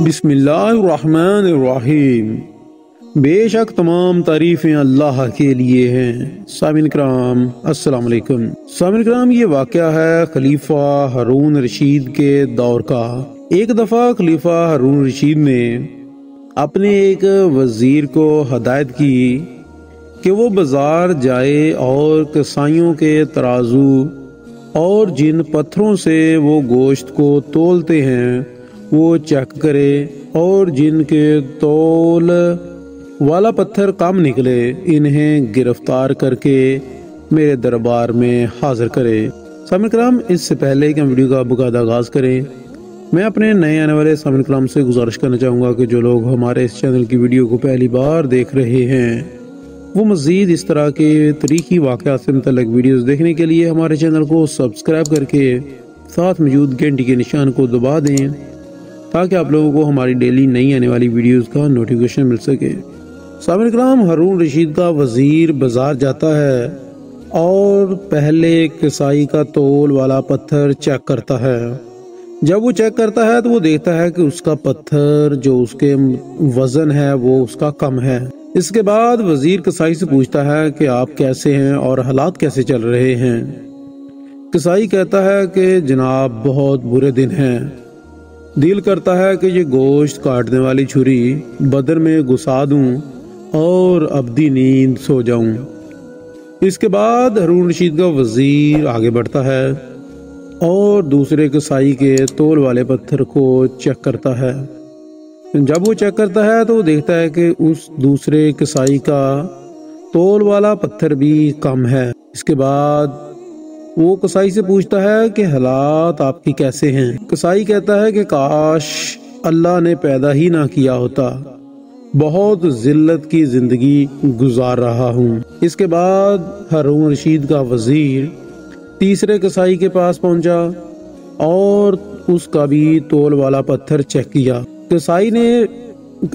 بسم اللہ الرحمن الرحیم۔ بے شک تمام تعریفیں اللہ کے لیے ہیں۔ سامعین کرام السلام علیکم۔ سامعین کرام، یہ واقعہ ہے خلیفہ ہارون رشید کے دور کا۔ ایک دفعہ خلیفہ ہارون رشید نے اپنے ایک وزیر کو ہدایت کی کہ وہ بازار جائے اور کسائیوں کے ترازو اور جن پتھروں سے وہ گوشت کو تولتے ہیں وہ چیک کرے، اور جن کے تول والا پتھر کم نکلے انہیں گرفتار کر کے میرے دربار میں حاضر کرے۔ سامعین کرام، اس سے پہلے کہ ہم ویڈیو کا باقاعدہ آغاز کریں، میں اپنے نئے آنے والے سامعین کرام سے گزارش کرنا چاہوں گا کہ جو لوگ ہمارے اس چینل کی ویڈیو کو پہلی بار دیکھ رہے ہیں وہ مزید اس طرح کے تاریخی واقعات سے متعلق ویڈیوز دیکھنے کے لیے ہمارے چینل کو سبسکرائب کر کے ساتھ موجود گھنٹی کے نشان کو دبا دیں تاکہ آپ لوگوں کو ہماری ڈیلی نئی آنے والی ویڈیوز کا نوٹیفیکیشن مل سکے۔ سامعین کرام، ہارون رشید کا وزیر بازار جاتا ہے اور پہلے کسائی کا تول والا پتھر چیک کرتا ہے۔ جب وہ چیک کرتا ہے تو وہ دیکھتا ہے کہ اس کا پتھر جو اس کے وزن ہے وہ اس کا کم ہے۔ اس کے بعد وزیر کسائی سے پوچھتا ہے کہ آپ کیسے ہیں اور حالات کیسے چل رہے ہیں؟ کسائی کہتا ہے کہ جناب بہت برے دن ہیں، دل کرتا ہے کہ یہ گوشت کاٹنے والی چھری بدن میں گھسا دوں اور ابدی نیند سو جاؤں۔ اس کے بعد ہارون رشید کا وزیر آگے بڑھتا ہے اور دوسرے کسائی کے تول والے پتھر کو چیک کرتا ہے۔ جب وہ چیک کرتا ہے تو وہ دیکھتا ہے کہ اس دوسرے کسائی کا تول والا پتھر بھی کم ہے۔ اس کے بعد وہ کسائی سے پوچھتا ہے کہ حالات آپ کی کیسے ہیں؟ کسائی کہتا ہے کہ کاش اللہ نے پیدا ہی نہ کیا ہوتا، بہت ذلت کی زندگی گزار رہا ہوں۔ اس کے بعد ہارون رشید کا وزیر تیسرے کسائی کے پاس پہنچا اور اس کا بھی تول والا پتھر چیک کیا۔ کسائی نے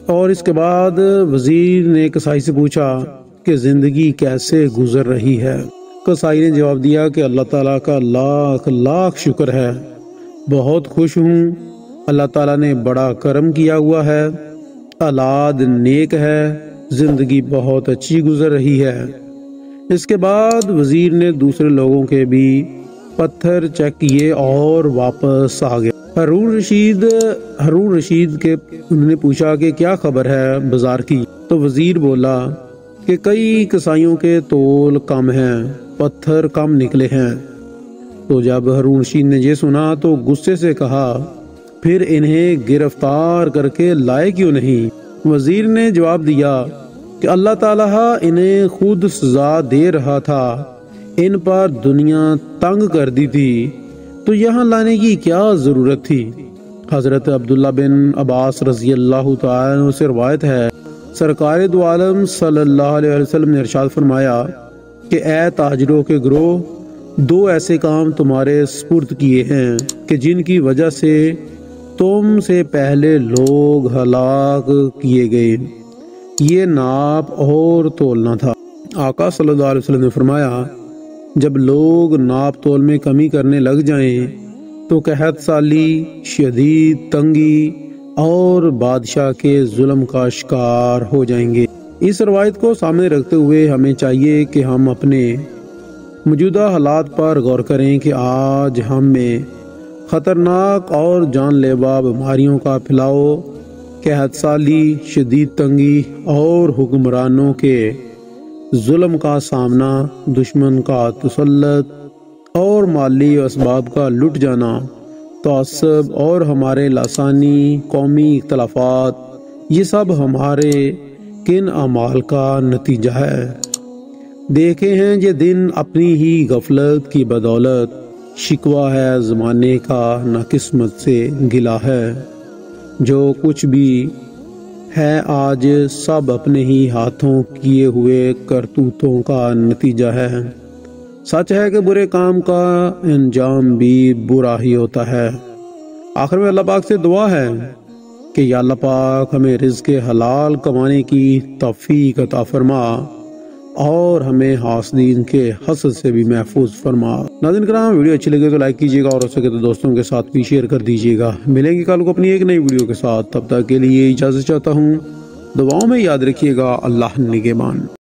اور اس کے بعد وزیر نے کسائی سے پوچھا کہ زندگی کیسے گزر رہی ہے؟ کسائی نے جواب دیا کہ اللہ تعالیٰ کا لاکھ لاکھ شکر ہے، بہت خوش ہوں، اللہ تعالیٰ نے بڑا کرم کیا ہوا ہے، اولاد نیک ہے، زندگی بہت اچھی گزر رہی ہے۔ اس کے بعد وزیر نے دوسرے لوگوں کے بھی پتھر چیک کیے اور واپس آ گئے۔ ہارون رشید کے انہوں نے پوچھا کہ کیا خبر ہے بازار کی؟ تو وزیر بولا کہ کئی کسائیوں کے تول کم ہیں، پتھر کم نکلے ہیں۔ تو جب ہارون رشید نے یہ سنا تو غصے سے کہا پھر انہیں گرفتار کر کے لائے کیوں نہیں؟ وزیر نے جواب دیا کہ اللہ تعالیٰ انہیں خود سزا دے رہا تھا، ان پر دنیا تنگ کر دی تھی تو یہاں لانے کی کیا ضرورت تھی؟ حضرت عبداللہ بن عباس رضی اللہ تعالیٰ عنہ سے روایت ہے، سرکار دو عالم صلی اللہ علیہ وسلم نے ارشاد فرمایا کہ اے تاجروں کے گروہ، دو ایسے کام تمہارے سپرد کیے ہیں کہ جن کی وجہ سے تم سے پہلے لوگ ہلاک کیے گئے، یہ ناپ اور تولنا تھا۔ آقا صلی اللہ علیہ وسلم نے فرمایا جب لوگ ناپ تول میں کمی کرنے لگ جائیں تو قحط سالی، شدید تنگی اور بادشاہ کے ظلم کا شکار ہو جائیں گے۔ اس روایت کو سامنے رکھتے ہوئے ہمیں چاہیے کہ ہم اپنے موجودہ حالات پر غور کریں کہ آج ہم میں خطرناک اور جان لیوا بیماریوں کا پھیلاؤ، قحط سالی، شدید تنگی اور حکمرانوں کے ظلم کا سامنا، دشمن کا تسلط اور مالی اسباب کا لٹ جانا، تعصب اور ہمارے لسانی قومی اختلافات، یہ سب ہمارے کن اعمال کا نتیجہ ہے۔ دیکھے ہیں یہ دن اپنی ہی غفلت کی بدولت، شکوہ ہے زمانے کا نہ قسمت سے گلہ ہے، جو کچھ بھی ہے آج سب اپنے ہی ہاتھوں کیے ہوئے کرتوتوں کا نتیجہ ہے۔ سچ ہے کہ برے کام کا انجام بھی برا ہی ہوتا ہے۔ آخر میں اللہ پاک سے دعا ہے کہ یا اللہ پاک ہمیں رزق حلال کمانے کی توفیق عطا فرما اور ہمیں حاسدین کے حسد سے بھی محفوظ فرما۔ ناظرین کرام، ویڈیو اچھی لگے تو لائک کیجیے گا اور ہو سکے تو دوستوں کے ساتھ بھی شیئر کر دیجیے گا۔ ملیں گے کل کو اپنی ایک نئی ویڈیو کے ساتھ، تب تک کے لیے اجازت چاہتا ہوں۔ دعاؤں میں یاد رکھیے گا۔ اللہ نگہبان۔